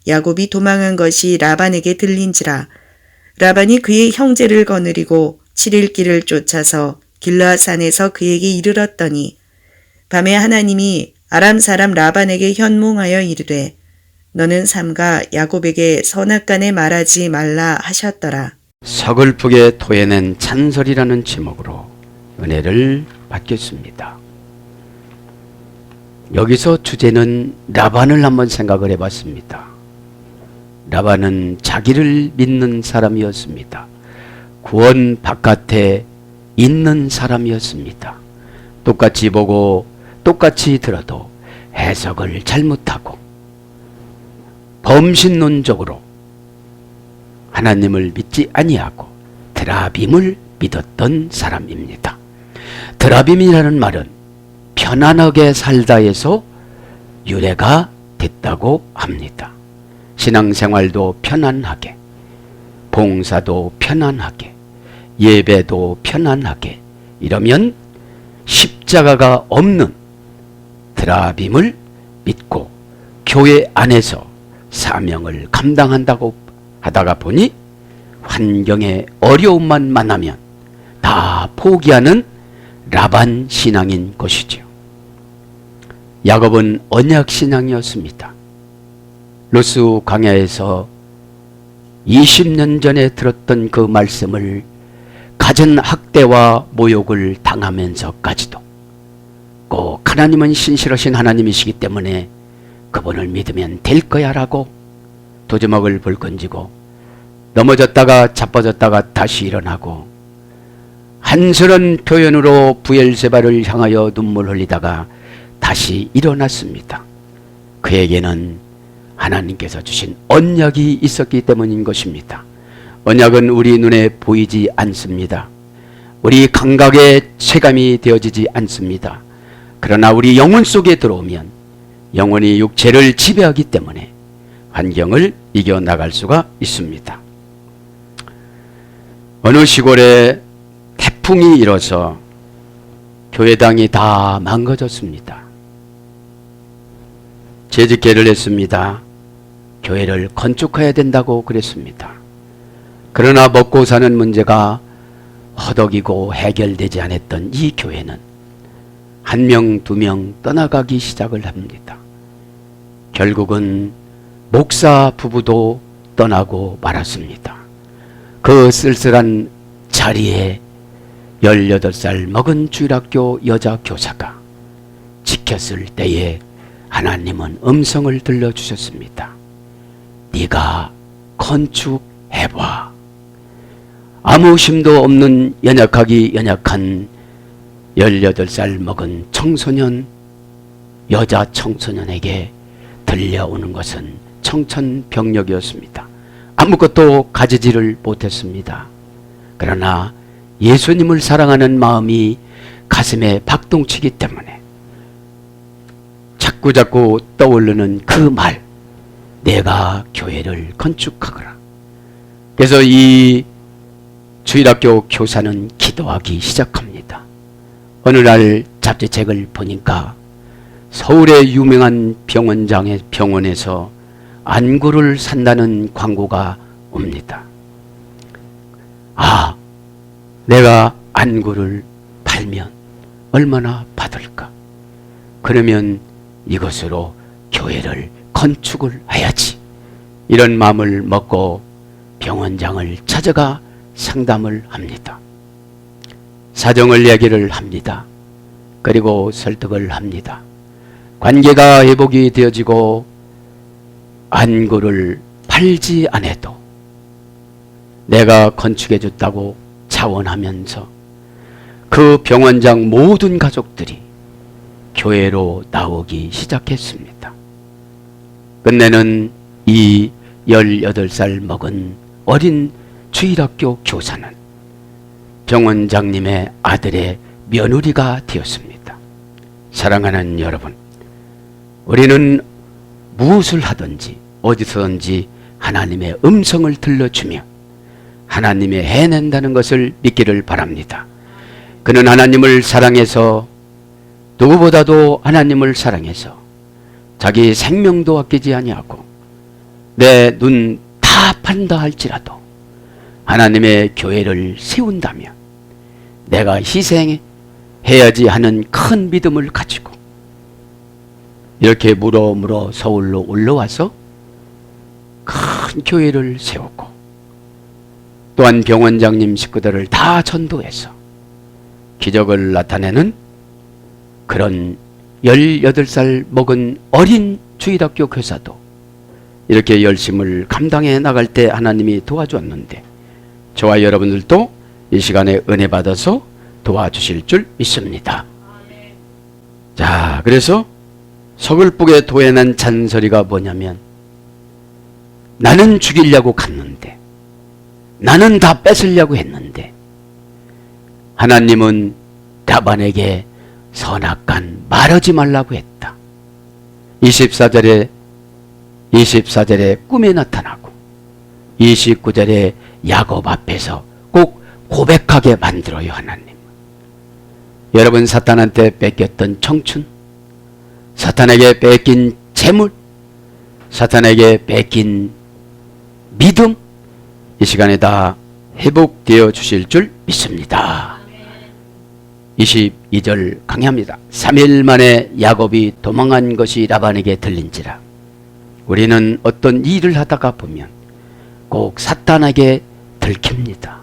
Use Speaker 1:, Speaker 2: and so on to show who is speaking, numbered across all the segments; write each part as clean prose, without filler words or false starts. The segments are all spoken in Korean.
Speaker 1: 야곱이 도망한 것이 라반에게 들린지라. 라반이 그의 형제를 거느리고 7일 길을 쫓아서 길르앗산에서 그에게 이르렀더니 밤에 하나님이 아람 사람 라반에게 현몽하여 이르되 너는 삼가 야곱에게 선악간에 말하지 말라 하셨더라.
Speaker 2: 서글프게 토해낸 찬설이라는 제목으로 은혜를 받겠습니다. 여기서 주제는 라반을 한번 생각을 해봤습니다. 라반은 자기를 믿는 사람이었습니다. 구원 바깥에 있는 사람이었습니다. 똑같이 보고 똑같이 들어도 해석을 잘못하고 범신론적으로 하나님을 믿지 아니하고 드라빔을 믿었던 사람입니다. 드라빔이라는 말은 편안하게 살다에서 유래가 됐다고 합니다. 신앙생활도 편안하게, 봉사도 편안하게, 예배도 편안하게, 이러면 십자가가 없는 드라빔을 믿고 교회 안에서 사명을 감당한다고 하다가 보니 환경의 어려움만 만나면 다 포기하는 라반 신앙인 것이죠. 야곱은 언약 신앙이었습니다. 루스 강야에서 20년 전에 들었던 그 말씀을 갖은 학대와 모욕을 당하면서까지도 꼭 하나님은 신실하신 하나님이시기 때문에 그분을 믿으면 될 거야 라고 도주먹을 불끈지고 넘어졌다가 자빠졌다가 다시 일어나고 한스런 표현으로 부엘세바를 향하여 눈물 흘리다가 다시 일어났습니다. 그에게는 하나님께서 주신 언약이 있었기 때문인 것입니다. 언약은 우리 눈에 보이지 않습니다. 우리 감각에 체감이 되어지지 않습니다. 그러나 우리 영혼 속에 들어오면 영혼이 육체를 지배하기 때문에 환경을 이겨나갈 수가 있습니다. 어느 시골에 태풍이 일어서 교회당이 다 망가졌습니다. 재직회를 했습니다. 교회를 건축해야 된다고 그랬습니다. 그러나 먹고 사는 문제가 허덕이고 해결되지 않았던 이 교회는 한 명, 두 명 떠나가기 시작을 합니다. 결국은 목사 부부도 떠나고 말았습니다. 그 쓸쓸한 자리에 18살 먹은 주일학교 여자 교사가 지켰을 때에 하나님은 음성을 들려주셨습니다. 네가 건축해봐. 아무 힘도 없는 연약하기 연약한 18살 먹은 청소년, 여자 청소년에게 들려오는 것은 청천벽력이었습니다. 아무것도 가지지를 못했습니다. 그러나 예수님을 사랑하는 마음이 가슴에 박동치기 때문에 자꾸자꾸 떠오르는 그 말, 내가 교회를 건축하거라. 그래서 이 주일학교 교사는 기도하기 시작합니다. 어느 날 잡지책을 보니까 서울의 유명한 병원에서 안구를 산다는 광고가 옵니다. 아, 내가 안구를 팔면 얼마나 받을까? 그러면 이것으로 교회를 건축을 해야지. 이런 마음을 먹고 병원장을 찾아가 상담을 합니다. 사정을 얘기를 합니다. 그리고 설득을 합니다. 관계가 회복이 되어지고 안구를 팔지 않아도 내가 건축해 줬다고 자원하면서 그 병원장 모든 가족들이 교회로 나오기 시작했습니다. 끝내는 이 18살 먹은 어린 주일학교 교사는 병원장님의 아들의 며느리가 되었습니다. 사랑하는 여러분, 우리는 무엇을 하든지 어디서든지 하나님의 음성을 들려주며 하나님의 해낸다는 것을 믿기를 바랍니다. 그는 하나님을 사랑해서, 누구보다도 하나님을 사랑해서 자기 생명도 아끼지 아니하고 내 눈 다 판다 할지라도 하나님의 교회를 세운다면 내가 희생해야지 하는 큰 믿음을 가지고 이렇게 물어 서울로 올라와서 큰 교회를 세우고 또한 병원장님 식구들을 다 전도해서 기적을 나타내는 그런 18살 먹은 어린 주일학교 교사도 이렇게 열심을 감당해 나갈 때 하나님이 도와주었는데 저와 여러분들도 이 시간에 은혜 받아서 도와주실 줄 믿습니다. 자, 그래서 서글프게 도해난 잔소리가 뭐냐면 나는 죽이려고 갔는데 나는 다 뺏으려고 했는데 하나님은 라반에게 선악간 말하지 말라고 했다. 24절에 꿈에 나타나고 29절에 야곱 앞에서 꼭 고백하게 만들어요. 하나님. 여러분, 사탄한테 뺏겼던 청춘, 사탄에게 뺏긴 재물, 사탄에게 뺏긴 믿음, 이 시간에 다 회복되어 주실 줄 믿습니다. 22절 강의합니다. 3일 만에 야곱이 도망한 것이 라반에게 들린지라. 우리는 어떤 일을 하다가 보면 꼭 사탄에게 들킵니다.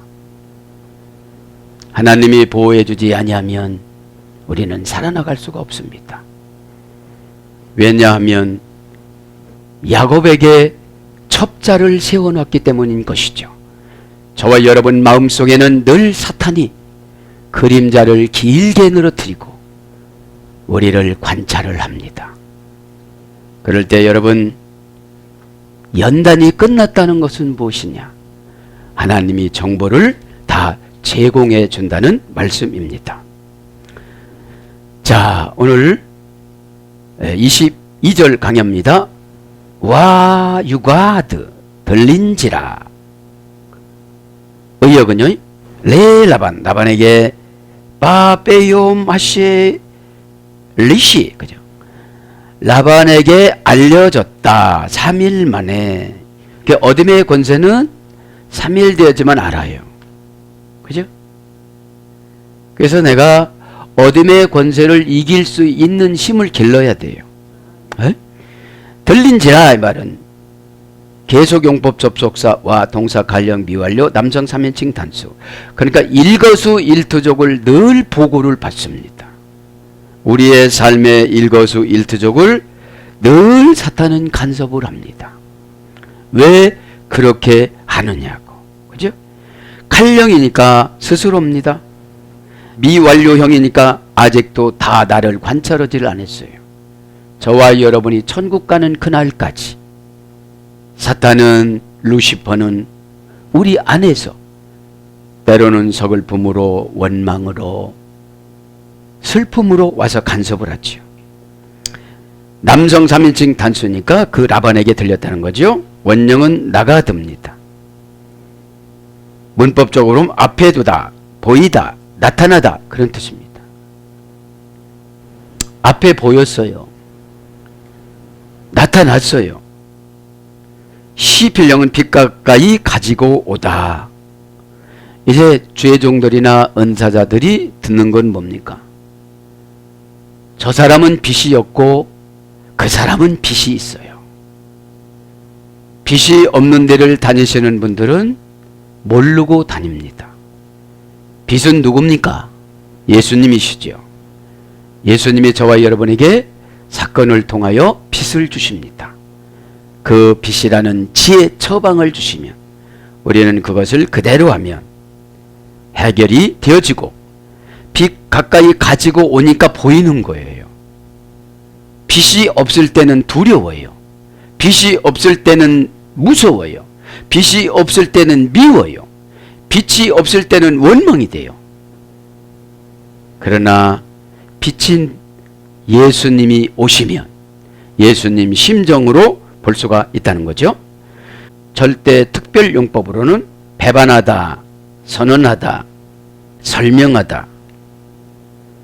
Speaker 2: 하나님이 보호해 주지 아니하면 우리는 살아나갈 수가 없습니다. 왜냐하면 야곱에게 첩자를 세워놨기 때문인 것이죠. 저와 여러분 마음속에는 늘 사탄이 그림자를 길게 늘어뜨리고 우리를 관찰을 합니다. 그럴 때 여러분, 연단이 끝났다는 것은 무엇이냐? 하나님이 정보를 다 제공해 준다는 말씀입니다. 자, 오늘 22절 강의입니다. 와 유가드 들린지라. 의역은요, 레 라반에게 바베요 마시 리시, 그죠? 라반에게 알려졌다. 3일 만에. 그 어둠의 권세는 3일 되었지만 알아요. 그죠? 그래서 내가 어둠의 권세를 이길 수 있는 힘을 길러야 돼요. 에? 들린지라 이 말은 계속용법 접속사와 동사 관령 미완료 남성 3인칭 단수. 그러니까 일거수일투족을 늘 보고를 받습니다. 우리의 삶의 일거수일투족을 늘 사탄은 간섭을 합니다. 왜 그렇게 하느냐고. 그죠? 칼령이니까 스스로입니다. 미완료형이니까 아직도 다 나를 관찰하지를 않았어요. 저와 여러분이 천국 가는 그날까지 사탄은, 루시퍼는 우리 안에서 때로는 서글픔으로, 원망으로, 슬픔으로 와서 간섭을 하지요. 남성 3인칭 단수니까 그 라반에게 들렸다는 거죠. 원형은 나가듭니다. 문법적으로는 앞에 두다, 보이다, 나타나다, 그런 뜻입니다. 앞에 보였어요. 나타났어요. 시필령은 빛 가까이 가지고 오다. 이제 죄종들이나 은사자들이 듣는 건 뭡니까? 저 사람은 빛이 없고 그 사람은 빛이 있어요. 빛이 없는 데를 다니시는 분들은 모르고 다닙니다. 빛은 누굽니까? 예수님이시죠. 예수님이 저와 여러분에게 사건을 통하여 빛을 주십니다. 그 빛이라는 지혜 처방을 주시면 우리는 그것을 그대로 하면 해결이 되어지고 빛 가까이 가지고 오니까 보이는 거예요. 빛이 없을 때는 두려워요. 빛이 없을 때는 무서워요. 빛이 없을 때는 미워요. 빛이 없을 때는 원망이 돼요. 그러나 빛인 예수님이 오시면 예수님 심정으로 볼 수가 있다는 거죠. 절대 특별용법으로는 배반하다, 선언하다, 설명하다,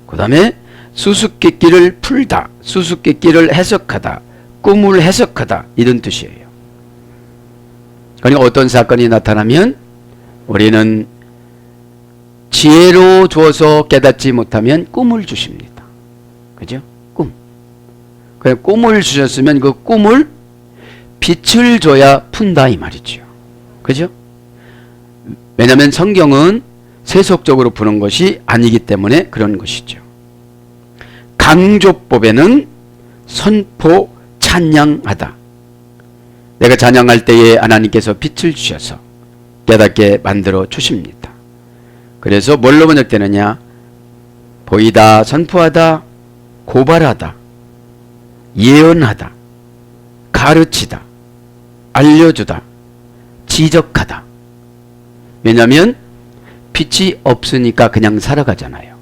Speaker 2: 그 다음에 수수께끼를 풀다, 수수께끼를 해석하다, 꿈을 해석하다, 이런 뜻이에요. 그러니까 어떤 사건이 나타나면 우리는 지혜로 주어서 깨닫지 못하면 꿈을 주십니다. 그죠? 꿈. 꿈을 주셨으면 그 꿈을 빛을 줘야 푼다 이 말이죠. 그죠? 왜냐하면 성경은 세속적으로 푸는 것이 아니기 때문에 그런 것이죠. 강조법에는 선포 찬양하다. 내가 찬양할 때에 하나님께서 빛을 주셔서 깨닫게 만들어 주십니다. 그래서 뭘로 번역되느냐? 보이다, 선포하다, 고발하다, 예언하다, 가르치다, 알려주다, 지적하다. 왜냐하면 빛이 없으니까 그냥 살아가잖아요.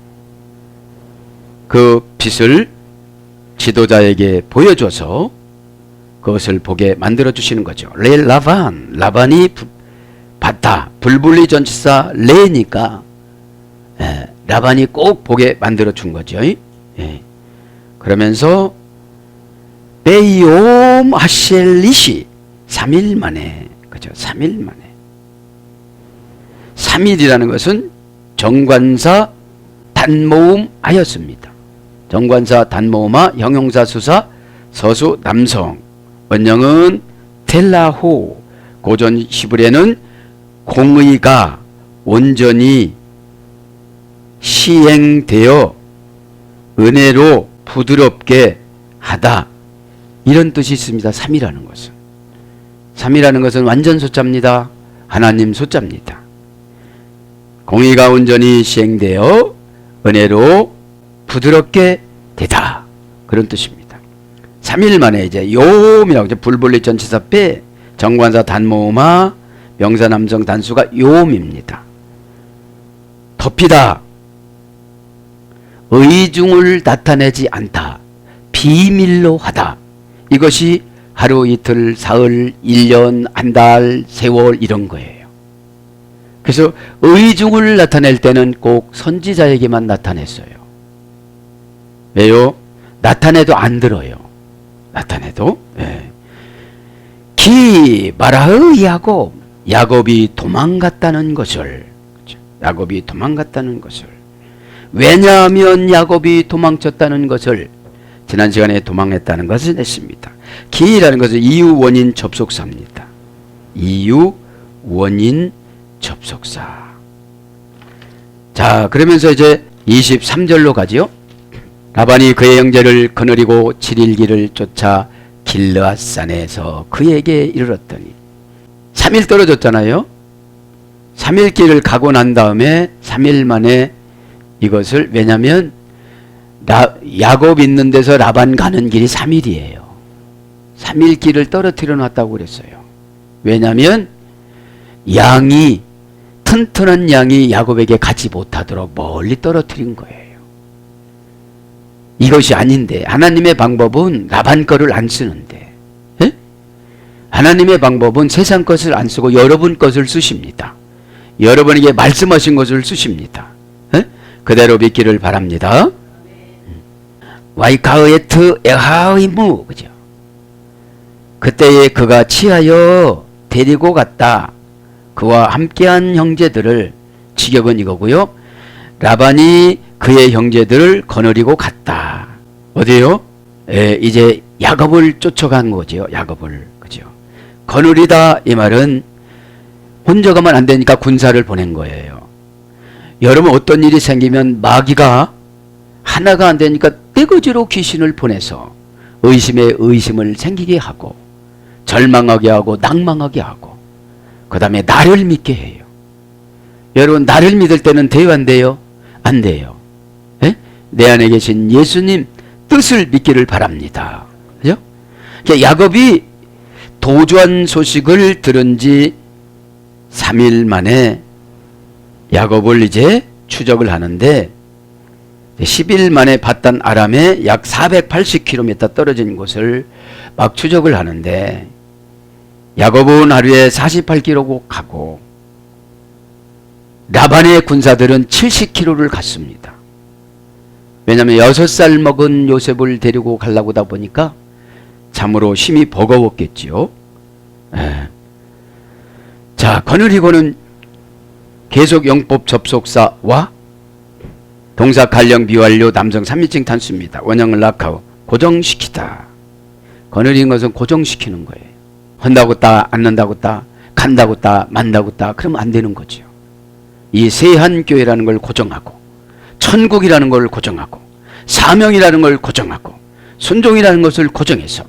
Speaker 2: 그 빛을 지도자에게 보여줘서 그것을 보게 만들어 주시는 거죠. 라반이 봤다. 불분리 전치사 레니까 라반이 꼭 보게 만들어 준 거죠. 그러면서 베이옴 하셸리시 3일 만에, 그죠? 3일 만에. 3일이라는 것은 정관사 단모음 하였습니다. 정관사 단모음화 형용사 수사 서수 남성, 원형은 텔라호, 고전 히브리어는 공의가 온전히 시행되어 은혜로 부드럽게 하다, 이런 뜻이 있습니다. 3이라는 것은. 3이라는 것은 완전 숫자입니다. 하나님 숫자입니다. 공의가 온전히 시행되어 은혜로 부드럽게 되다, 그런 뜻입니다. 3일 만에 이제 요음이라고 하죠. 불분리 전치사 빼 정관사 단모음화 명사 남성 단수가 요음입니다. 덮이다, 의중을 나타내지 않다, 비밀로 하다. 이것이 하루 이틀 사흘 1년 한 달 세월 이런 거예요. 그래서 의중을 나타낼 때는 꼭 선지자에게만 나타냈어요. 왜요? 나타내도 안 들어요. 나타내도. 기 마라의 야곱이 도망갔다는 것을, 야곱이 도망갔다는 것을, 왜냐하면 야곱이 도망쳤다는 것을, 지난 시간에 도망했다는 것을 냈습니다. 기라는 것은 이유 원인 접속사입니다. 이유 원인 접속사. 자, 그러면서 이제 23절로 가지요. 라반이 그의 형제를 거느리고 7일 길을 쫓아 길르앗산에서 그에게 이르렀더니, 3일 떨어졌잖아요. 3일 길을 가고 난 다음에 3일 만에 이것을, 왜냐하면 야곱 있는 데서 라반 가는 길이 3일이에요. 3일 길을 떨어뜨려 놨다고 그랬어요. 왜냐하면 양이, 튼튼한 양이 야곱에게 가지 못하도록 멀리 떨어뜨린 거예요. 이것이 아닌데, 하나님의 방법은 라반 거를 안 쓰는데, 하나님의 방법은 세상 것을 안 쓰고 여러분 것을 쓰십니다. 여러분에게 말씀하신 것을 쓰십니다. 그대로 믿기를 바랍니다. 와이카의트 에하이무, 그죠? 그때에 그가 취하여 데리고 갔다. 그와 함께한 형제들을, 직역은 이거고요. 라반이 그의 형제들을 거느리고 갔다. 어디요? 이제 야곱을 쫓아간 거죠. 야곱을, 그죠? 거느리다 이 말은 혼자 가면 안 되니까 군사를 보낸 거예요. 여러분, 어떤 일이 생기면 마귀가 하나가 안 되니까 떼거지로 귀신을 보내서 의심에 의심을 생기게 하고, 절망하게 하고, 낭망하게 하고, 그 다음에 나를 믿게 해요. 여러분, 나를 믿을 때는 돼요, 안 돼요? 안 돼요. 내 안에 계신 예수님 뜻을 믿기를 바랍니다. 그죠? 야곱이 도주한 소식을 들은 지 3일 만에 야곱을 이제 추적을 하는데, 10일 만에 바단 아람에 약 480km 떨어진 곳을 막 추적을 하는데, 야곱은 하루에 48km 가고 라반의 군사들은 70km를 갔습니다. 왜냐하면 6살 먹은 요셉을 데리고 가려고 하다 보니까 참으로 힘이 버거웠겠지요. 자, 거느리고는 계속 영법 접속사와 동사 관령 비완료 남성 3인칭 단수입니다. 원형을 낙하고 고정시키다. 거느리는 것은 고정시키는 거예요. 한다고 따, 않는다고 따, 간다고 따, 만다고 따, 그러면 안 되는 거죠. 이 세한교회라는 걸 고정하고, 천국이라는 걸 고정하고, 사명이라는 걸 고정하고, 순종이라는 것을 고정해서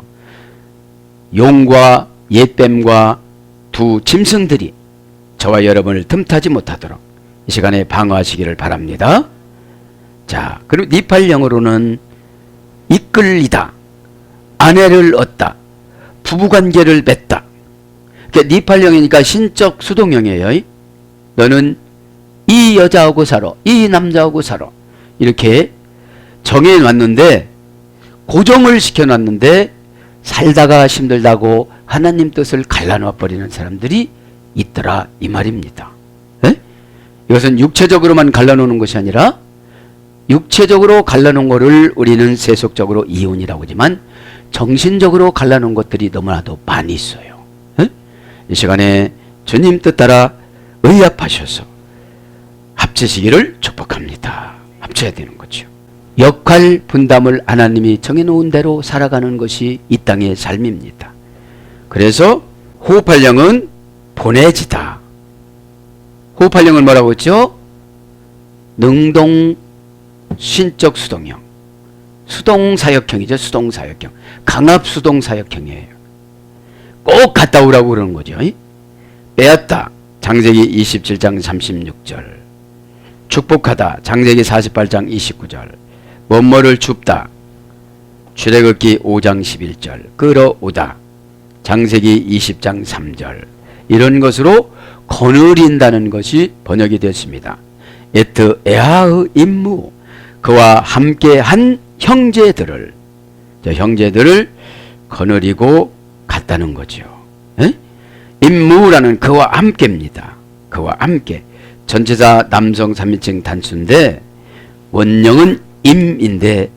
Speaker 2: 용과 옛뱀과 두 짐승들이 저와 여러분을 틈타지 못하도록 이 시간에 방어하시기를 바랍니다. 자, 그럼 니팔령어로는 이끌리다, 아내를 얻다, 부부관계를 맺다. 그러니까 니팔령이니까 신적 수동형이에요. 너는 이 여자하고 살아, 이 남자하고 살아, 이렇게 정해놨는데, 고정을 시켜놨는데 살다가 힘들다고 하나님 뜻을 갈라놔버리는 사람들이 있더라, 이 말입니다. 에? 이것은 육체적으로만 갈라놓는 것이 아니라 육체적으로 갈라놓은 것을 우리는 세속적으로 이혼이라고 하지만 정신적으로 갈라놓은 것들이 너무나도 많이 있어요. 에? 이 시간에 주님 뜻 따라 의합하셔서 합치시기를 축복합니다. 합쳐야 되는 거죠. 역할 분담을 하나님이 정해놓은 대로 살아가는 것이 이 땅의 삶입니다. 그래서 호흡할령은 보내지다. 호흡할령은 뭐라고 했죠? 능동 신적 수동형, 수동사역형이죠. 수동사역형, 강압수동사역형이에요. 꼭 갔다 오라고 그러는 거죠. 빼앗다, 창세기 27장 36절. 축복하다, 창세기 48장 29절. 뭐뭐를 줍다, 출애굽기 5장 11절. 끌어오다, 창세기 20장 3절. 이런 것으로 거느린다는 것이 번역이 되었습니다. 에트 에하의 임무, 그와 함께한 형제들을, 형제들을 거느리고 갔다는 거죠. 에? 임무라는 그와 함께입니다. 그와 함께. 전체사 남성 3인칭 단수인데 원형은 임인데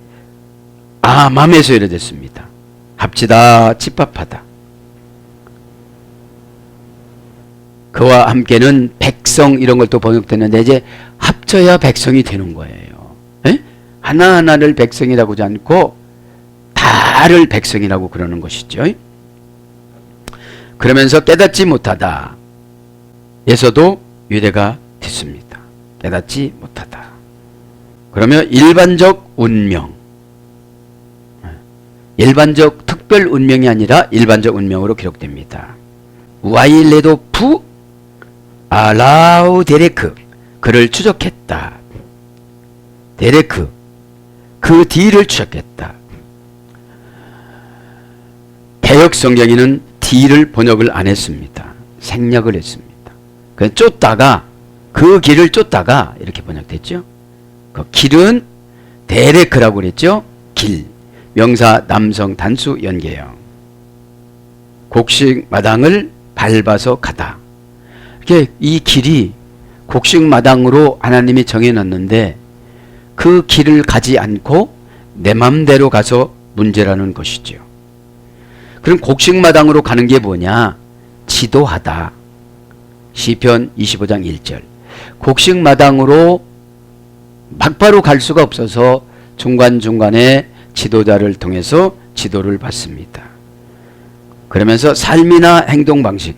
Speaker 2: 아맘에서 이래됐습니다. 합치다, 집합하다. 그와 함께는 백성, 이런 걸 또 번역되는데 이제 합쳐야 백성이 되는 거예요. 에? 하나하나를 백성이라고 하지 않고 다를 백성이라고 그러는 것이죠. 그러면서 깨닫지 못하다 에서도 유래가 됐습니다. 깨닫지 못하다. 그러면 일반적 운명, 일반적 특별 운명이 아니라 일반적 운명으로 기록됩니다. 와일레도프 아라우 데레크, 그를 추적했다. 데레크, 그 뒤를 추적했다. 개역 성경에는 뒤를 번역을 안 했습니다. 생략을 했습니다. 그래서 쫓다가, 그 길을 쫓다가 이렇게 번역됐죠. 그 길은 데레크라고 그랬죠. 길, 명사 남성 단수 연계형. 곡식 마당을 밟아서 가다. 이렇게 이 길이 곡식 마당으로 하나님이 정해놨는데 그 길을 가지 않고 내 맘대로 가서 문제라는 것이죠. 그럼 곡식 마당으로 가는 게 뭐냐? 지도하다. 시편 25장 1절. 곡식 마당으로 막바로 갈 수가 없어서 중간중간에 지도자를 통해서 지도를 받습니다. 그러면서 삶이나 행동 방식,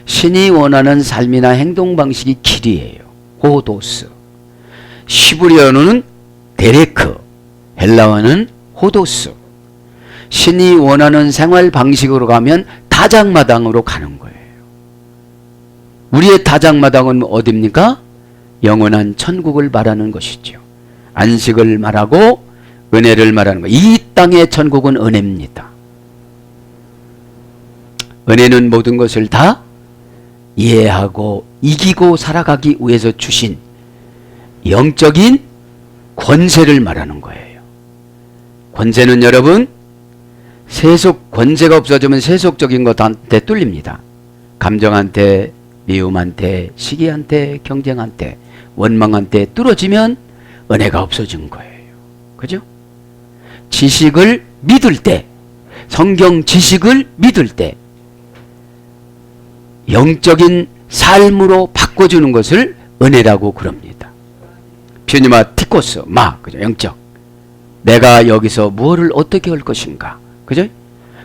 Speaker 2: 신이 원하는 삶이나 행동 방식이 길이에요. 호도스. 시브리어는 데레크, 헬라어는 호도스. 신이 원하는 생활 방식으로 가면 다장마당으로 가는 거예요. 우리의 다장마당은 어디입니까? 영원한 천국을 말하는 것이죠. 안식을 말하고 은혜를 말하는 것. 이 땅의 천국은 은혜입니다. 은혜는 모든 것을 다 이해하고 이기고 살아가기 위해서 주신 영적인 권세를 말하는 거예요. 권세는 여러분, 세속, 권세가 없어지면 세속적인 것한테 뚫립니다. 감정한테, 미움한테, 시기한테, 경쟁한테, 원망한테 뚫어지면 은혜가 없어진 거예요. 그죠? 지식을 믿을 때, 성경 지식을 믿을 때 영적인 삶으로 바꿔주는 것을 은혜라고 그럽니다. 퓨니마 티코스, 그죠? 영적. 내가 여기서 무엇을 어떻게 할 것인가. 그죠?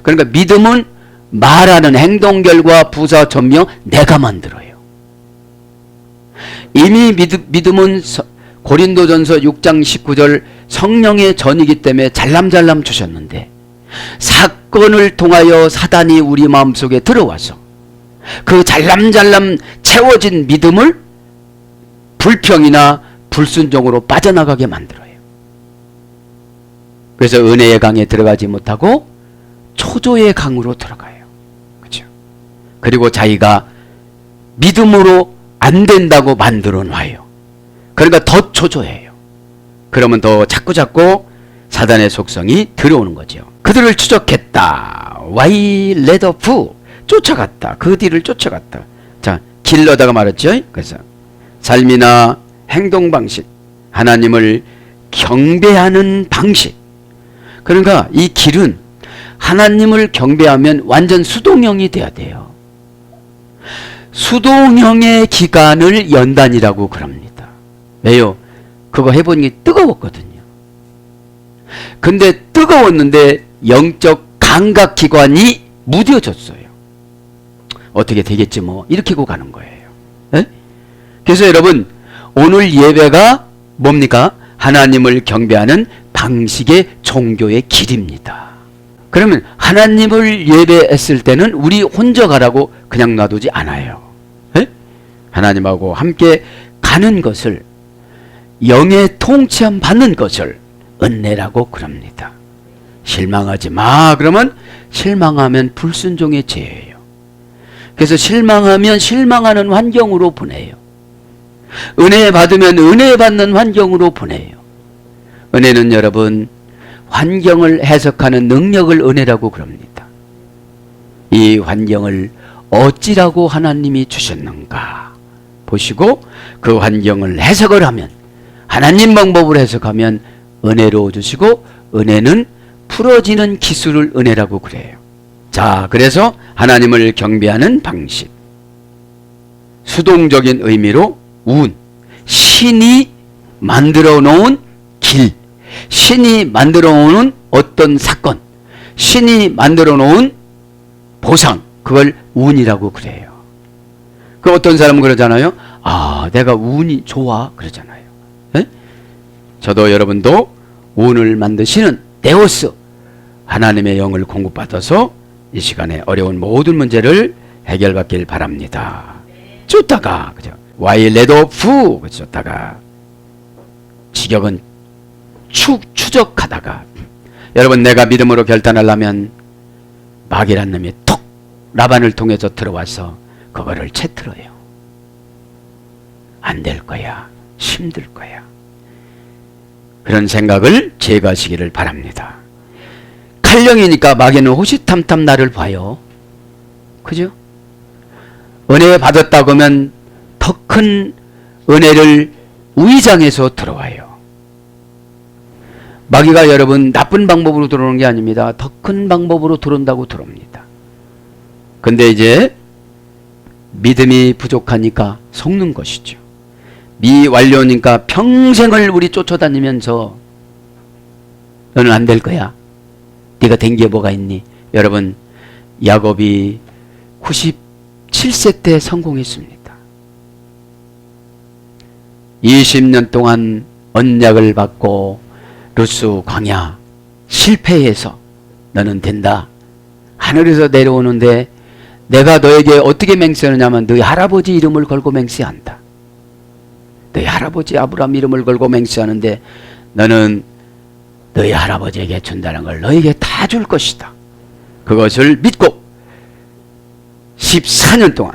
Speaker 2: 그러니까 믿음은 말하는 행동, 결과, 부사, 전명 내가 만들어요. 이미 믿음은 고린도전서 6장 19절 성령의 전이기 때문에 잘남잘남 주셨는데 사건을 통하여 사단이 우리 마음속에 들어와서 그 잘남잘남 채워진 믿음을 불평이나 불순종으로 빠져나가게 만들어요. 그래서 은혜의 강에 들어가지 못하고 초조의 강으로 들어가요. 그렇죠? 그리고 자기가 믿음으로 안 된다고 만들어 놔요. 그러니까 더 초조해요. 그러면 더 자꾸자꾸 사단의 속성이 들어오는 거죠. 그들을 추적했다. Why led off? 쫓아갔다. 그 뒤를 쫓아갔다. 자, 길러다가 말했죠. 그래서 삶이나 행동 방식, 하나님을 경배하는 방식. 그러니까 이 길은 하나님을 경배하면 완전 수동형이 돼야 돼요. 수동형의 기간을 연단이라고 그럽니다. 왜요? 그거 해보니 뜨거웠거든요. 근데 뜨거웠는데 영적 감각기관이 무뎌졌어요. 어떻게 되겠지 뭐 이렇게 고 가는 거예요. 에? 그래서 여러분 오늘 예배가 뭡니까? 하나님을 경배하는 방식의 종교의 길입니다. 그러면 하나님을 예배했을 때는 우리 혼자 가라고 그냥 놔두지 않아요. 에? 하나님하고 함께 가는 것을 영의 통치함 받는 것을 은혜라고 그럽니다. 실망하지 마. 그러면 실망하면 불순종의 죄예요. 그래서 실망하면 실망하는 환경으로 보내요. 은혜 받으면 은혜 받는 환경으로 보내요. 은혜는 여러분 환경을 해석하는 능력을 은혜라고 그럽니다. 이 환경을 어찌라고 하나님이 주셨는가 보시고 그 환경을 해석을 하면 하나님 방법으로 해석하면 은혜로 주시고 은혜는 풀어지는 기술을 은혜라고 그래요. 자, 그래서 하나님을 경배하는 방식. 수동적인 의미로 운, 신이 만들어 놓은 길, 신이 만들어 놓은 어떤 사건, 신이 만들어 놓은 보상, 그걸 운이라고 그래요. 그 어떤 사람은 그러잖아요. 내가 운이 좋아 그러잖아요. 에? 저도 여러분도 운을 만드시는 데오스 하나님의 영을 공급받아서 이 시간에 어려운 모든 문제를 해결받길 바랍니다. 쫓다가 그죠? Why led off? 쫓다가 지격은 추적하다가 여러분 내가 믿음으로 결단하려면 마귀란 놈이 톡 라반을 통해서 들어와서 그거를 채틀어요. 안 될 거야. 힘들 거야. 그런 생각을 제거하시기를 바랍니다. 칼령이니까 마귀는 호시탐탐 나를 봐요. 그죠? 은혜 받았다고 하면 더 큰 은혜를 위장해서 들어와요. 마귀가 여러분 나쁜 방법으로 들어오는 게 아닙니다. 더 큰 방법으로 들어온다고 들어옵니다. 근데 이제 믿음이 부족하니까 속는 것이죠. 미완료니까 평생을 우리 쫓아다니면서 너는 안 될 거야. 네가 된 게 뭐가 있니? 여러분 야곱이 97세 때 성공했습니다. 20년 동안 언약을 받고 루스 광야 실패해서 너는 된다. 하늘에서 내려오는데 내가 너에게 어떻게 맹세하느냐면 너희 할아버지 이름을 걸고 맹세한다. 너희 할아버지 아브라함 이름을 걸고 맹세하는데 너는 너희 할아버지에게 준다는 걸 너에게 다 줄 것이다. 그것을 믿고 14년 동안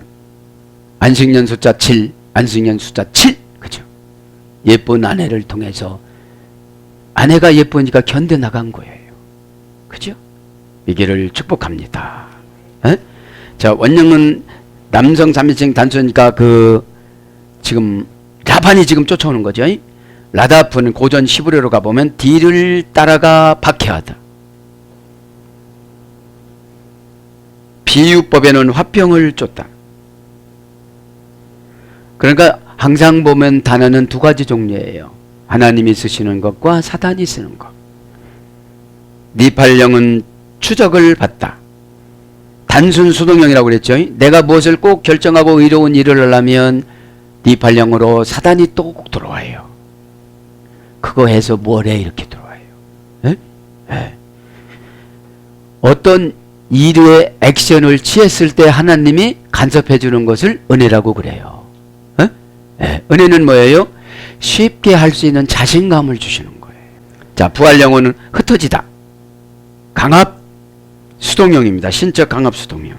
Speaker 2: 안식년 숫자 7, 안식년 숫자 7, 그죠? 예쁜 아내를 통해서 아내가 예쁘니까 견뎌나간 거예요. 그죠? 이 길을 축복합니다. 에? 자, 원령은 남성 3인칭 단수니까 지금 라반이 지금 쫓아오는 거죠. 라다프는 고전 시브레로 가보면 뒤를 따라가 박해하다. 비유법에는 화병을 쫓다. 그러니까 항상 보면 단어는 두 가지 종류예요. 하나님이 쓰시는 것과 사단이 쓰는 것. 네 발령은 추적을 받다. 단순 수동형이라고 그랬죠. 내가 무엇을 꼭 결정하고 의로운 일을 하려면 네 발령으로 사단이 또 꼭 들어와요. 그거 해서 뭘 해? 이렇게 들어와요. 에? 에. 어떤 일의 액션을 취했을 때 하나님이 간섭해 주는 것을 은혜라고 그래요. 에? 에. 은혜는 뭐예요? 쉽게 할 수 있는 자신감을 주시는 거예요. 자, 부활 영혼은 흩어지다. 강압 수동형입니다. 신적 강압 수동형.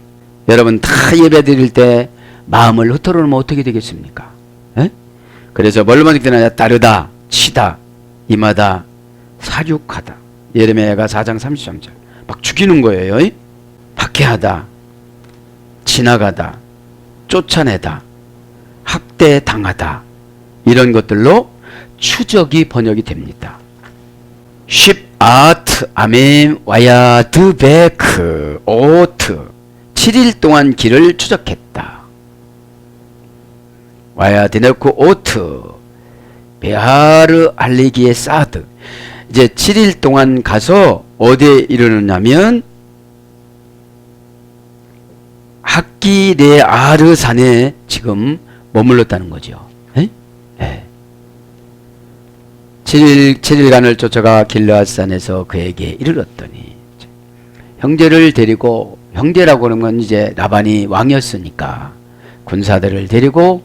Speaker 2: 여러분 다 예배 드릴 때 마음을 흩어놓으면 어떻게 되겠습니까? 에? 그래서 뭘로 만들어야 따르다, 치다, 임하다, 사육하다. 예레미야가 4장 33절. 막 죽이는 거예요. 박해하다, 지나가다, 쫓아내다, 학대당하다. 이런 것들로 추적이 번역이 됩니다. 아트 아멘 와야드 베크 오트 7일 동안 길을 추적했다. 와야드네크 오트 베하르 알리기에 사드. 이제 7일 동안 가서 어디에 이르느냐면 학기레아르 산에 지금 머물렀다는 거죠. 에? 에. 7일간을 쫓아가 길르앗산에서 그에게 이르렀더니, 형제를 데리고, 형제라고 하는 건 이제 라반이 왕이었으니까 군사들을 데리고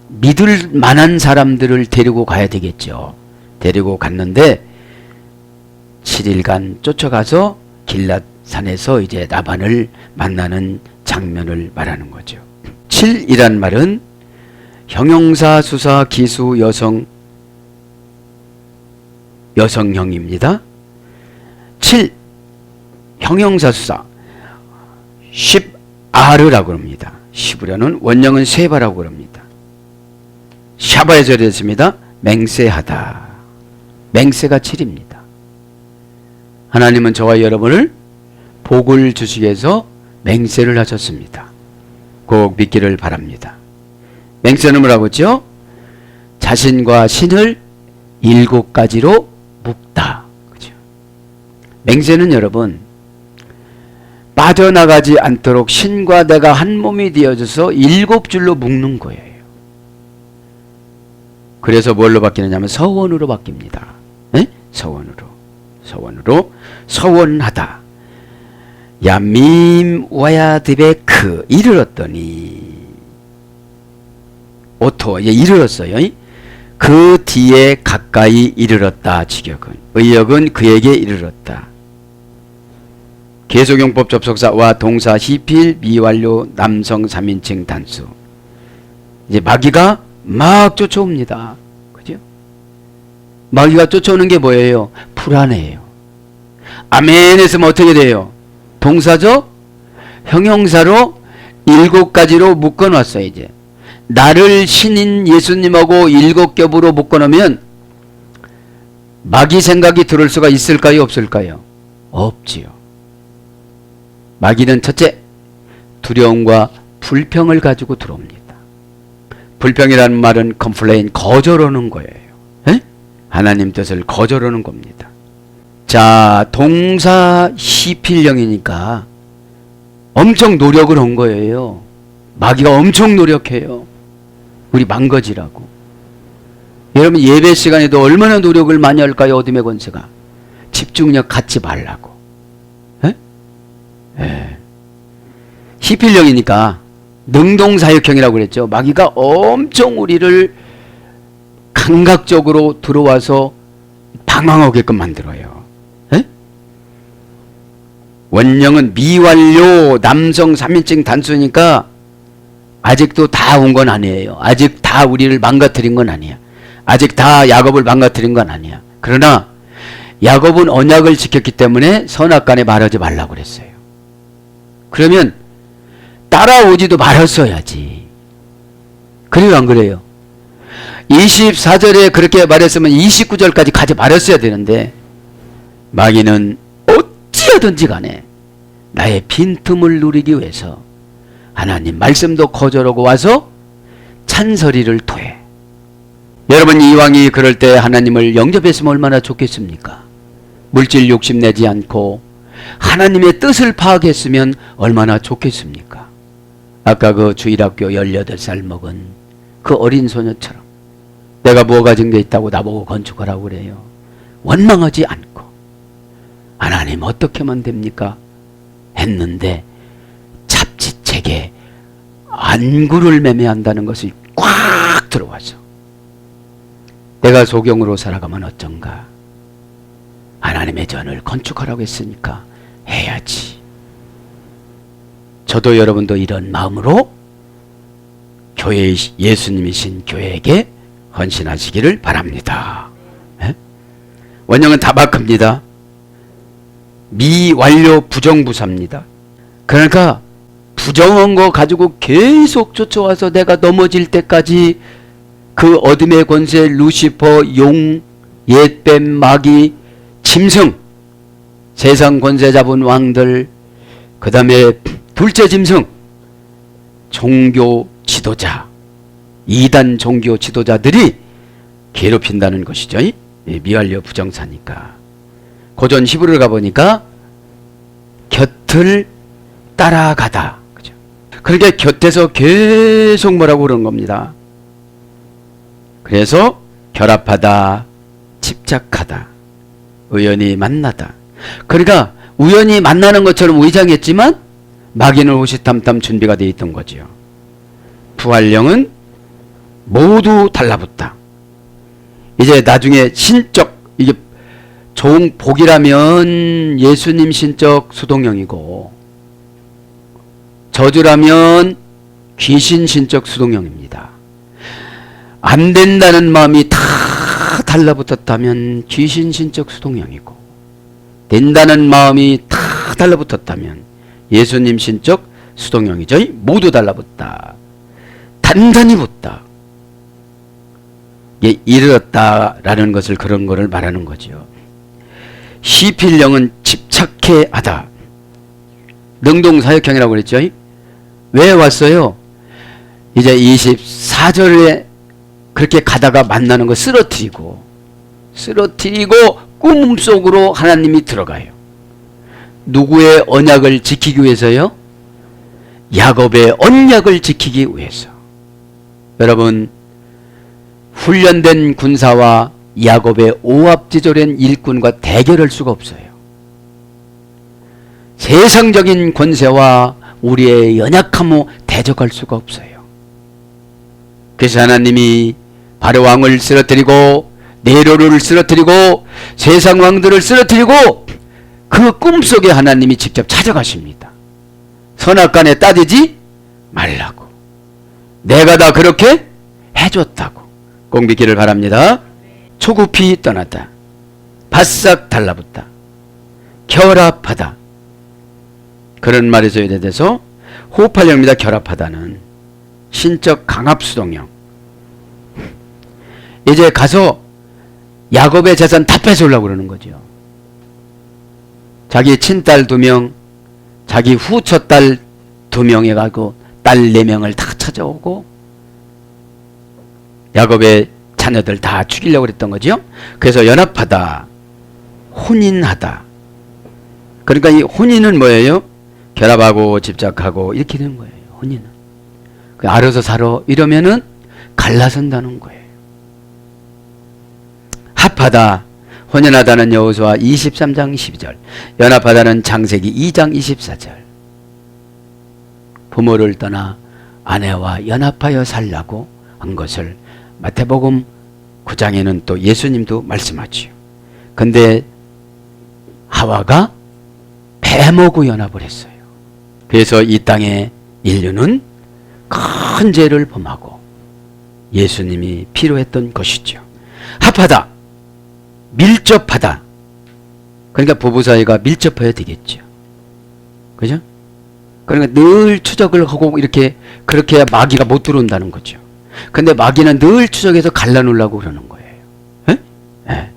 Speaker 2: 믿을 만한 사람들을 데리고 가야 되겠죠. 데리고 갔는데 7일간 쫓아가서 길르앗산에서 이제 라반을 만나는 장면을 말하는 거죠. 7이란 말은 형용사, 수사, 기수, 여성형입니다. 7 형용사 수사 10아르라고 합니다. 10으로는 원형은 세바라고 합니다. 샤바에 절했습니다. 맹세하다. 맹세가 7입니다. 하나님은 저와 여러분을 복을 주시기 위해서 맹세를 하셨습니다. 꼭 믿기를 바랍니다. 맹세는 뭐라고 했죠? 자신과 신을 7가지로 묶다. 그죠? 맹세는 여러분 빠져나가지 않도록 신과 내가 한 몸이 되어져서 7줄로 묶는 거예요. 그래서 뭘로 바뀌느냐면 서원으로 바뀝니다. 에? 서원으로 서원하다. 야밈 와야드베크 이르렀더니 오토 이제 이르렀어요. 그 뒤에 가까이 이르렀다. 직역은 의역은 그에게 이르렀다. 계속용법 접속사와 동사 히필 미완료 남성 3인칭 단수. 이제 마귀가 막 쫓아옵니다. 그죠? 마귀가 쫓아오는 게 뭐예요? 불안해요. 아멘 했으면 어떻게 돼요? 동사죠? 형용사로 7가지로 묶어놨어요. 이제 나를 신인 예수님하고 7겹으로 묶어놓으면 마귀 생각이 들을 수가 있을까요? 없을까요? 없지요. 마귀는 첫째, 두려움과 불평을 가지고 들어옵니다. 불평이라는 말은 컴플레인, 거절하는 거예요. 에? 하나님 뜻을 거절하는 겁니다. 자, 동사 히필령이니까 엄청 노력을 한 거예요. 마귀가 엄청 노력해요. 우리 망가지라고. 여러분 예배 시간에도 얼마나 노력을 많이 할까요? 어둠의 권세가. 집중력 갖지 말라고. 에? 에. 히필령이니까 능동사역형이라고 그랬죠. 마귀가 엄청 우리를 감각적으로 들어와서 방황하게끔 만들어요. 에? 원령은 미완료 남성 3인칭 단수니까 아직도 다 온 건 아니에요. 아직 다 우리를 망가뜨린 건 아니야. 아직 다 야곱을 망가뜨린 건 아니야. 그러나 야곱은 언약을 지켰기 때문에 선악간에 말하지 말라고 그랬어요. 그러면 따라오지도 말았어야지. 그래요, 안 그래요? 24절에 그렇게 말했으면 29절까지 가지 말았어야 되는데 마귀는 어찌하든지 간에 나의 빈틈을 누리기 위해서 하나님 말씀도 거절하고 와서 찬소리를 토해. 여러분, 이왕이 그럴 때 하나님을 영접했으면 얼마나 좋겠습니까? 물질 욕심 내지 않고 하나님의 뜻을 파악했으면 얼마나 좋겠습니까? 아까 그 주일학교 18살 먹은 그 어린 소녀처럼 내가 뭐 가진 게 있다고 나보고 건축하라고 그래요. 원망하지 않고 하나님 어떻게 하면 됩니까? 했는데 잡지책에 안구를 매매한다는 것이 꽉 들어와서 내가 소경으로 살아가면 어쩐가? 하나님의 전을 건축하라고 했으니까 해야지. 저도 여러분도 이런 마음으로 교회 예수님이신 교회에게 헌신하시기를 바랍니다. 예? 원형은 다박합니다. 미완료 부정부사입니다. 그러니까 부정한 거 가지고 계속 쫓아와서 내가 넘어질 때까지 그 어둠의 권세 루시퍼, 용, 옛뱀, 마귀, 짐승, 세상 권세 잡은 왕들, 그 다음에 둘째 짐승, 종교 지도자, 이단 종교 지도자들이 괴롭힌다는 것이죠. 미완료 부정사니까. 고전 히브리를 가보니까 곁을 따라가다. 그죠? 그러니까 곁에서 계속 뭐라고 그런 겁니다. 그래서 결합하다, 집착하다, 우연히 만나다. 그러니까 우연히 만나는 것처럼 의장했지만 마귀는 호시탐탐 준비가 되어 있던 거지요. 부활령은 모두 달라붙다. 이제 나중에 신적, 이게 좋은 복이라면 예수님 신적 수동령이고 저주라면 귀신 신적 수동령입니다. 안 된다는 마음이 다 달라붙었다면 귀신 신적 수동령이고 된다는 마음이 다 달라붙었다면 예수님 신적 수동령이죠. 모두 달라붙다. 단단히 붙다. 이르렀다라는 것을 그런 거를 말하는 거죠. 시필령은 집착해 하다. 능동사역형이라고 그랬죠. 왜 왔어요? 이제 24절에 그렇게 가다가 만나는 거 쓰러뜨리고 꿈속으로 하나님이 들어가요. 누구의 언약을 지키기 위해서요? 야곱의 언약을 지키기 위해서. 여러분, 훈련된 군사와 야곱의 오합지졸한 일꾼과 대결할 수가 없어요. 세상적인 권세와 우리의 연약함을 대적할 수가 없어요. 그래서 하나님이 바로 왕을 쓰러뜨리고 네로를 쓰러뜨리고 세상 왕들을 쓰러뜨리고 그 꿈속에 하나님이 직접 찾아가십니다. 선악간에 따지지 말라고. 내가 다 그렇게 해줬다고. 꼭 믿기를 바랍니다. 초급히 떠났다. 바싹 달라붙다. 결합하다. 그런 말에 대해서 호흡하령입니다. 결합하다는 신적 강압수동령. 이제 가서 야곱의 재산 다 뺏어오려고 그러는 거죠. 자기 친딸 2명, 자기 후처딸 2명에 가고 딸 4명을 다 찾아오고 야곱의 자녀들 다 죽이려고 그랬던 거죠. 그래서 연합하다, 혼인하다. 그러니까 이 혼인은 뭐예요? 결합하고 집착하고 이렇게 되는 거예요. 혼인은. 알아서 살아 이러면은 갈라선다는 거예요. 합하다, 혼연하다는 여호수아 23장 12절, 연합하다는 창세기 2장 24절. 부모를 떠나 아내와 연합하여 살라고 한 것을 마태복음 9장에는 또 예수님도 말씀하지요. 근데 하와가 뱀하고 연합을 했어요. 그래서 이 땅에 인류는 큰 죄를 범하고 예수님이 필요했던 것이죠. 합하다, 밀접하다. 그러니까 부부 사이가 밀접해야 되겠죠. 그죠? 그러니까 늘 추적을 하고 이렇게 그렇게 해야 마귀가 못 들어온다는 거죠. 근데 마귀는 늘 추적해서 갈라놓으려고 그러는 거예요. 에? 에.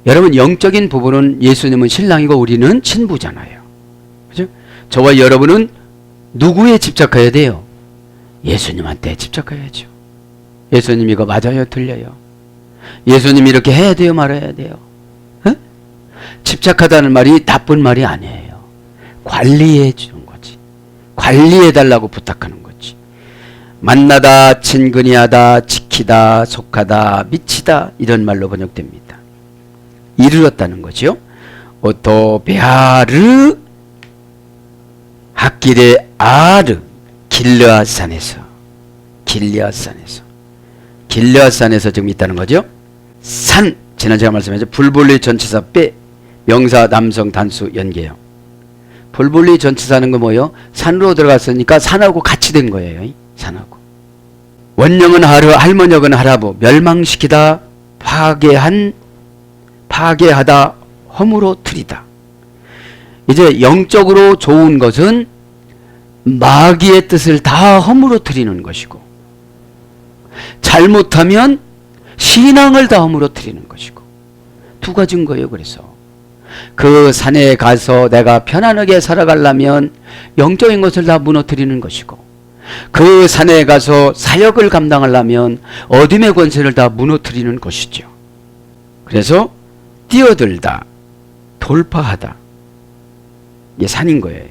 Speaker 2: 여러분, 영적인 부부는 예수님은 신랑이고 우리는 신부잖아요. 그죠? 저와 여러분은 누구에 집착해야 돼요? 예수님한테 집착해야죠. 예수님 이거 맞아요? 틀려요? 예수님 이렇게 해야 돼요? 말아야 돼요? 에? 집착하다는 말이 나쁜 말이 아니에요. 관리해 주는 거지. 관리해 달라고 부탁하는 거지. 만나다, 친근히하다, 지키다, 속하다, 미치다 이런 말로 번역됩니다. 이르렀다는 거죠. 오토 베아르 학길의 아르 길르앗산에서 길르앗산에서 지금 있다는 거죠. 산 지난 제가 말씀했죠. 불불리 전치사 빼 명사 남성 단수 연계형. 불불리 전치사는 거 뭐예요? 산으로 들어갔으니까 산하고 같이 된 거예요. 산하고. 원령은 하르 할머니역은 하라부 멸망시키다 파괴하다 허물어 트리다. 이제 영적으로 좋은 것은 마귀의 뜻을 다 허물어 트리는 것이고 잘못하면 신앙을 다 허물어 트리는 것이고 두 가지인 거예요. 그래서 그 산에 가서 내가 편안하게 살아가려면 영적인 것을 다 무너뜨리는 것이고 그 산에 가서 사역을 감당하려면 어둠의 권세를 다 무너뜨리는 것이죠. 그래서 뛰어들다, 돌파하다 이게 산인 거예요.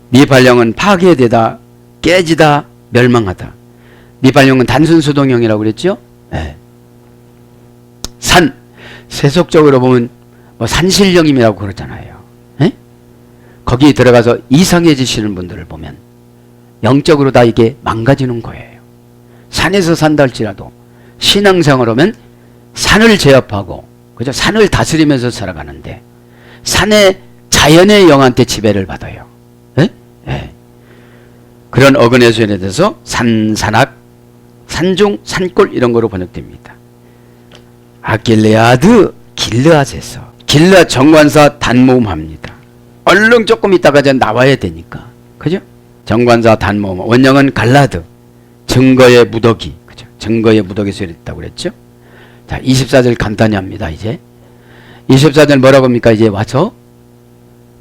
Speaker 2: 미발령은 파괴되다, 깨지다, 멸망하다. 미발령은 단순 수동형이라고 그랬죠? 네. 산, 세속적으로 보면 뭐 산신령임이라고 그러잖아요. 네? 거기 들어가서 이상해지시는 분들을 보면 영적으로 다 이게 망가지는 거예요. 산에서 산다 할지라도 신앙생활 오면 산을 제압하고 그죠? 산을 다스리면서 살아가는데 산의 자연의 영한테 지배를 받아요. 네? 네. 그런 어근의 소연에 대해서 산산악, 산중, 산골 이런 거로 번역됩니다. 아길레아드 길르앗에서 길르앗 정관사 단모음합니다. 얼른 조금 있다가 이제 나와야 되니까 그죠? 정관사 단모음 원형은 갈라드 증거의 무더기 그죠? 증거의 무더기 소리 있다고 그랬죠? 자 24절 간단히 합니다. 이제 24절 뭐라고 합니까? 이제 와서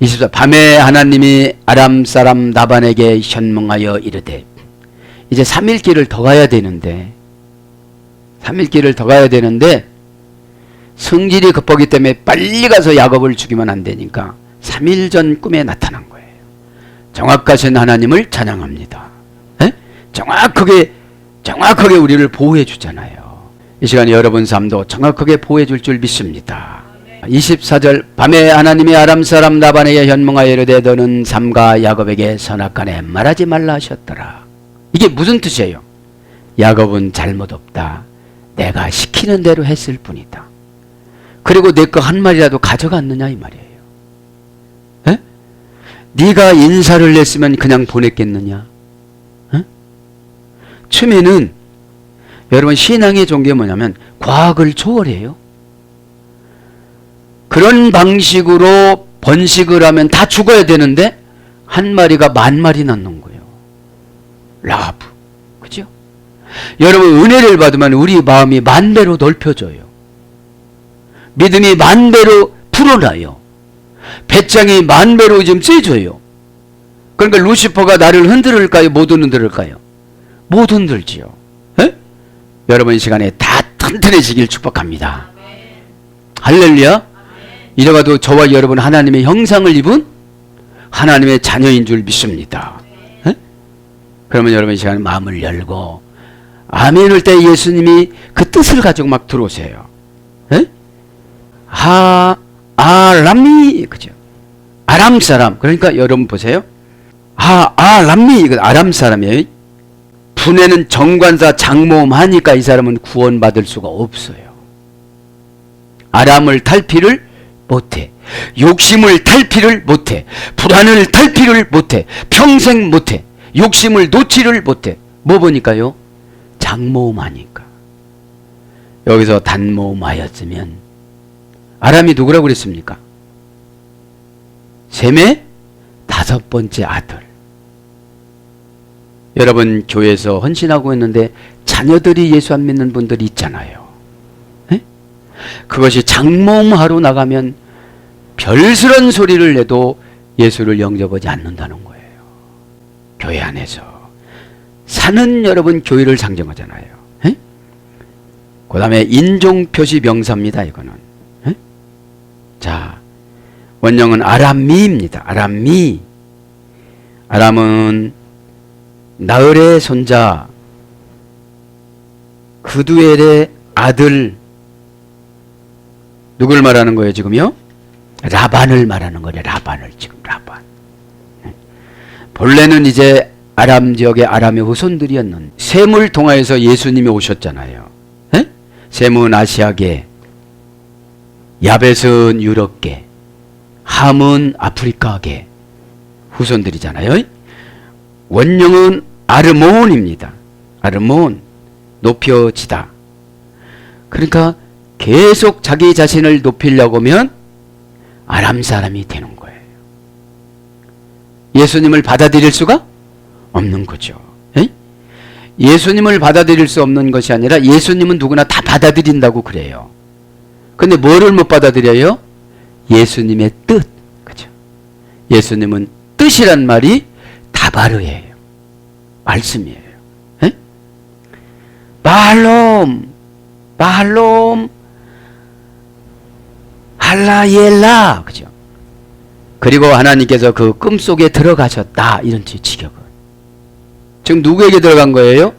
Speaker 2: 24 밤에 하나님이 아람 사람 나반에게 현몽하여 이르되 이제 3일 길을 더 가야 되는데 3일 길을 더 가야 되는데 성질이 급하기 때문에 빨리 가서 야곱을 죽이면 안 되니까 3일 전 꿈에 나타난 거예요. 정확하신 하나님을 찬양합니다. 에? 정확하게 우리를 보호해 주잖아요. 이 시간에 여러분 삶도 정확하게 보호해 줄 줄 믿습니다. 24절 밤에 하나님이 아람 사람 나반에게 현몽하여 이르되 너는 삼가 야곱에게 선악간에 말하지 말라 하셨더라. 이게 무슨 뜻이에요? 야곱은 잘못 없다. 내가 시키는 대로 했을 뿐이다. 그리고 내 거 한 마리라도 가져갔느냐 이 말이에요. 에? 네가 인사를 냈으면 그냥 보냈겠느냐? 에? 처음에는 여러분 신앙의 종교가 뭐냐면 과학을 초월해요. 그런 방식으로 번식을 하면 다 죽어야 되는데 한 마리가 10,000마리 낳는 거예요. 라브. 그죠? 여러분 은혜를 받으면 우리 마음이 10,000배로 넓혀져요. 믿음이 10,000배로 불어나요. 배짱이 10,000배로 좀 세져요. 그러니까 루시퍼가 나를 흔들을까요? 못 흔들을까요? 못 흔들지요. 에? 여러분 이 시간에 다 튼튼해지길 축복합니다. 할렐루야. 이래가도 저와 여러분 하나님의 형상을 입은 하나님의 자녀인 줄 믿습니다. 에? 그러면 여러분 이 시간에 마음을 열고 아멘을 때 예수님이 그 뜻을 가지고 막 들어오세요. 에? 아람미 그죠? 아람 사람. 그러니까 여러분 보세요. 아람미 이거 아람 사람이에요. 분에는 정관사 장모음 하니까 이 사람은 구원받을 수가 없어요. 아람을 탈피를 못해. 욕심을 탈피를 못해. 불안을 탈피를 못해. 평생 못해. 욕심을 놓지를 못해. 뭐 보니까요? 장모음 하니까. 여기서 단모음 하였으면 아람이 누구라고 그랬습니까? 셈의 5번째 아들. 여러분 교회에서 헌신하고 있는데 자녀들이 예수 안 믿는 분들이 있잖아요. 에? 그것이 장모음하러 나가면 별스런 소리를 내도 예수를 영접하지 않는다는 거예요. 교회 안에서 산은 여러분 교회를 상징하잖아요. 그 다음에 인종표시 명사입니다. 이거는. 에? 자, 원형은 아람미입니다. 아람미. 아람은 나흘의 손자 그두엘의 아들, 누굴 말하는 거예요 지금요? 라반을 말하는 거예요. 라반을 지금 라반. 본래는 이제 아람 지역의 아람의 후손들이었는데 셈을 통하여서 예수님이 오셨잖아요. 에? 셈은 아시아계, 야벳은 유럽계, 함은 아프리카계 후손들이잖아요. 원형은 아르몬입니다. 아르몬, 높여지다. 그러니까 계속 자기 자신을 높이려고 하면 아람 사람이 되는 거예요. 예수님을 받아들일 수가 없는 거죠. 에? 예수님을 받아들일 수 없는 것이 아니라 예수님은 누구나 다 받아들인다고 그래요. 근데 뭐를 못 받아들여요? 예수님의 뜻. 그죠? 예수님은 뜻이란 말이 다바르예요. 말씀이에요. 에? 바할롬, 바할롬, 할라옐라. 그죠? 그리고 하나님께서 그 꿈속에 들어가셨다. 이런 직역은. 지금 누구에게 들어간 거예요?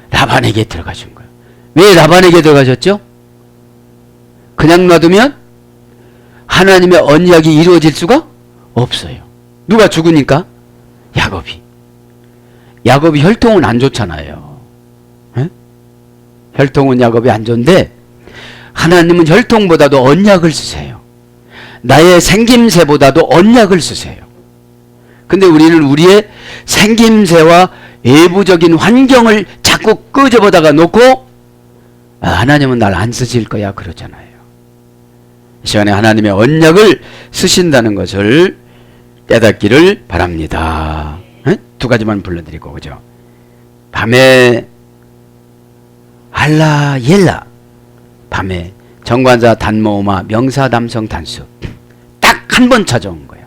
Speaker 2: 라반에게 들어가신 거예요. 왜 라반에게 들어가셨죠? 그냥 놔두면 하나님의 언약이 이루어질 수가 없어요. 누가 죽으니까? 야곱이. 야곱이 혈통은 안 좋잖아요. 에? 혈통은 야곱이 안 좋은데 하나님은 혈통보다도 언약을 쓰세요. 나의 생김새보다도 언약을 쓰세요. 근데 우리는 우리의 생김새와 외부적인 환경을 자꾸 끄집어다가 놓고 하나님은 날 안 쓰실 거야 그러잖아요. 이 시간에 하나님의 언약을 쓰신다는 것을 깨닫기를 바랍니다. 에? 두 가지만 불러드리고, 그죠? 밤에 할라옐라, 밤에 정관사 단모음화 명사 남성 단수 딱 한 번 찾아온 거예요.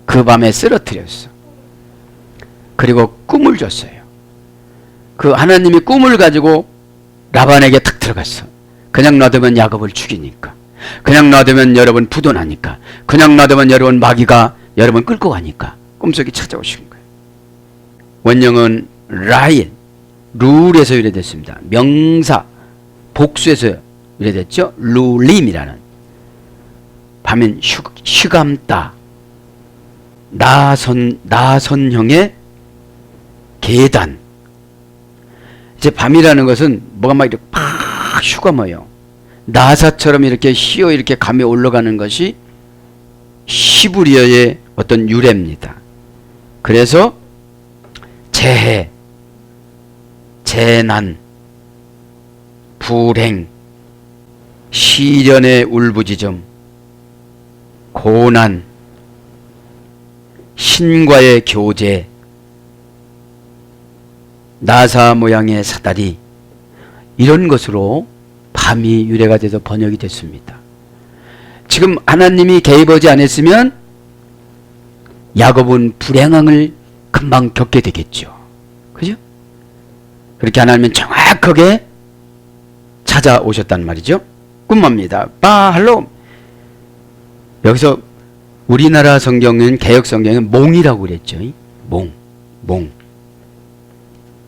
Speaker 2: 그 밤에 쓰러뜨렸어. 그리고 꿈을 줬어요. 그 하나님이 꿈을 가지고 라반에게 탁 들어갔어. 그냥 놔두면 야곱을 죽이니까, 그냥 놔두면 여러분 부도나니까, 그냥 놔두면 여러분 마귀가 여러분 끌고 가니까 꿈속에 찾아오신 거예요. 원형은 라인, 룰에서 유래됐습니다. 명사, 복수에서 유래됐죠. 룰림이라는. 밤엔 휴감따, 나선형의 계단. 이제 밤이라는 것은 뭐가 막 이렇게 팍 휴감어요. 나사처럼 이렇게 휘어 이렇게 감에 올라가는 것이 히브리어의 어떤 유래입니다. 그래서 재해, 재난, 불행, 시련의 울부짖음, 고난, 신과의 교제, 나사 모양의 사다리, 이런 것으로 밤이 유래가 돼서 번역이 됐습니다. 지금 하나님이 개입하지 않았으면 야곱은 불행함을 금방 겪게 되겠죠. 그죠? 그렇게 하나님은 정확하게 찾아오셨단 말이죠. 꿈합니다. 바할롬. 여기서 우리나라 성경은, 개역 성경은 몽이라고 그랬죠. 몽.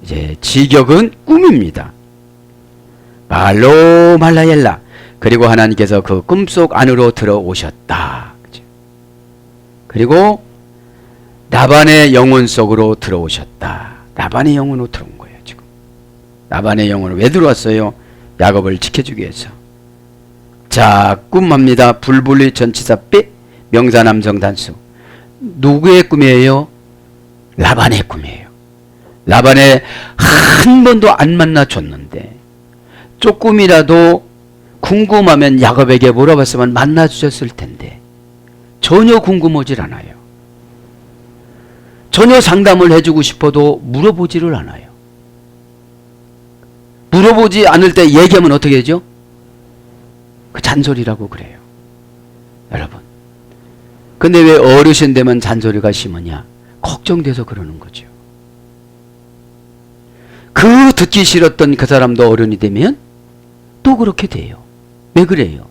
Speaker 2: 이제 직역은 꿈입니다. 바할롬 할라옐라. 그리고 하나님께서 그 꿈속 안으로 들어오셨다. 그죠? 그리고 라반의 영혼 속으로 들어오셨다. 라반의 영혼으로 들어온 거예요, 지금. 라반의 영혼은 왜 들어왔어요? 야곱을 지켜주기 위해서. 자, 꿈합니다. 불불리 전치사 빼 명사 남성 단수. 누구의 꿈이에요? 라반의 꿈이에요. 라반에 한 번도 안 만나 줬는데 조금이라도 궁금하면 야곱에게 물어봤으면 만나 주셨을 텐데 전혀 궁금하질 않아요. 전혀 상담을 해주고 싶어도 물어보지를 않아요. 물어보지 않을 때 얘기하면 어떻게 되죠? 그 잔소리라고 그래요. 여러분. 근데 왜 어르신 되면 잔소리가 심하냐? 걱정돼서 그러는 거죠. 그 듣기 싫었던 그 사람도 어른이 되면 또 그렇게 돼요. 왜 그래요?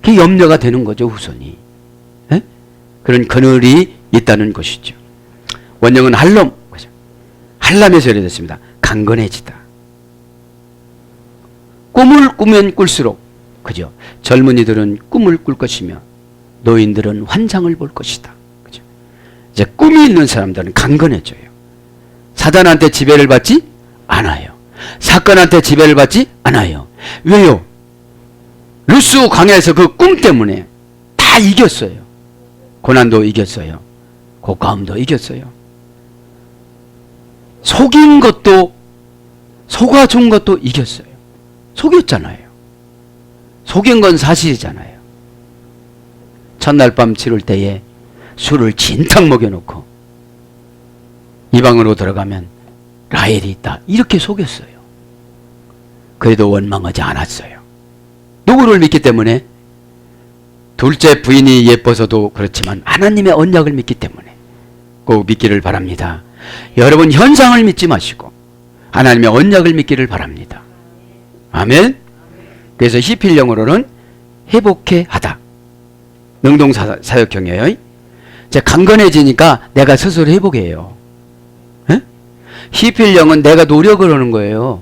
Speaker 2: 그게 염려가 되는 거죠, 후손이. 에? 그런 그늘이 있다는 것이죠. 원형은 할람, 할람에서 이래졌습니다. 강건해지다. 꿈을 꾸면 꿀수록, 그죠? 젊은이들은 꿈을 꿀 것이며 노인들은 환상을 볼 것이다. 그죠? 이제 꿈이 있는 사람들은 강건해져요. 사단한테 지배를 받지 않아요. 사건한테 지배를 받지 않아요. 왜요? 루스 광야에서 그 꿈 때문에 다 이겼어요. 고난도 이겼어요. 고가움도 이겼어요. 속인 것도, 속아준 것도 이겼어요. 속였잖아요. 속인 건 사실이잖아요. 첫날 밤 치를 때에 술을 진탕 먹여놓고 이 방으로 들어가면 라헬이 있다, 이렇게 속였어요. 그래도 원망하지 않았어요. 누구를 믿기 때문에? 둘째 부인이 예뻐서도 그렇지만 하나님의 언약을 믿기 때문에 꼭 믿기를 바랍니다. 여러분, 현상을 믿지 마시고 하나님의 언약을 믿기를 바랍니다. 아멘. 그래서 히필 영어로는 회복해 하다, 능동사역형이에요. 이제 강건해지니까 내가 스스로 회복해요. 히필 영은 내가 노력을 하는 거예요.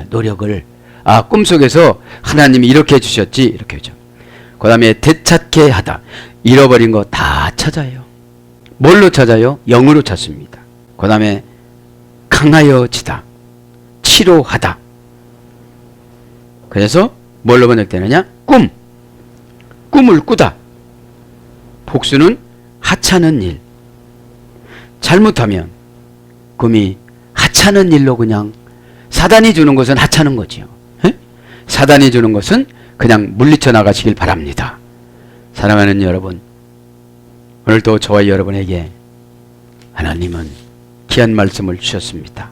Speaker 2: 노력을. 꿈속에서 하나님이 이렇게 해주셨지, 이렇게 하죠. 그 다음에 되찾게 하다, 잃어버린 거 다 찾아요. 뭘로 찾아요? 영으로 찾습니다. 그 다음에 강하여지다, 치료하다. 그래서 뭘로 번역되느냐? 꿈을 꾸다. 복수는 하찮은 일. 잘못하면 꿈이 하찮은 일로 그냥, 사단이 주는 것은 하찮은 거지요. 사단이 주는 것은 그냥 물리쳐 나가시길 바랍니다. 사랑하는 여러분, 오늘도 저와 여러분에게 하나님은 귀한 말씀을 주셨습니다.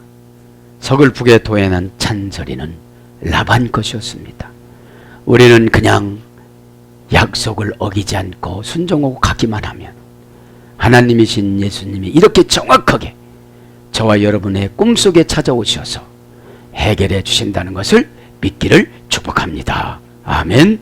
Speaker 2: 서글프게 도연한 잔소리는 라반 것이었습니다. 우리는 그냥 약속을 어기지 않고 순종하고 가기만 하면 하나님이신 예수님이 이렇게 정확하게 저와 여러분의 꿈속에 찾아오셔서 해결해 주신다는 것을 믿기를 축복합니다. 아멘.